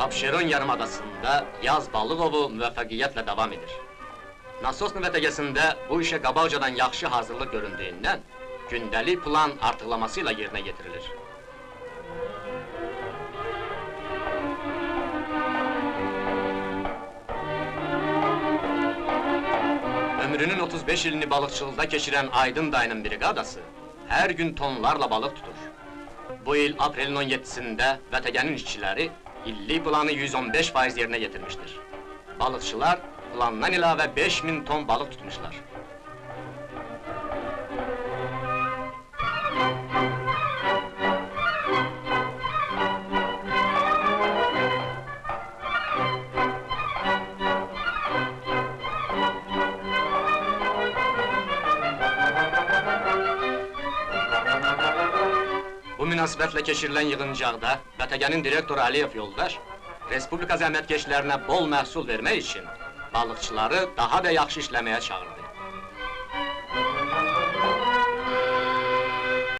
Abşeron yarımadasında yaz balık ovu müvəffəqiyyətlə davam edir. Nasosnu vətəgəsində bu işə qabaqcadan yaxşı hazırlıq göründüyündən, gündəlik plan artıqlamasıyla yerinə getirilir. Ömrünün 35 ilini balıqçılıqda keçirən Aydın dayının briqadası hər gün tonlarla balıq tutur. Bu il aprelin 17-sində vətəgənin işçiləri illik planı 115% yerinə getirmişdir. Balıqçılar plandan ilavə 5000 ton balıq tutmuşlar. Bu münasibətlə keçirilən yığıncaqda vətəgənin direktoru Əliyev yoldaş, Respublika zəhmətkeşlərinə bol məhsul vermək üçün balıqçıları daha da yaxşı işləməyə çağırdı.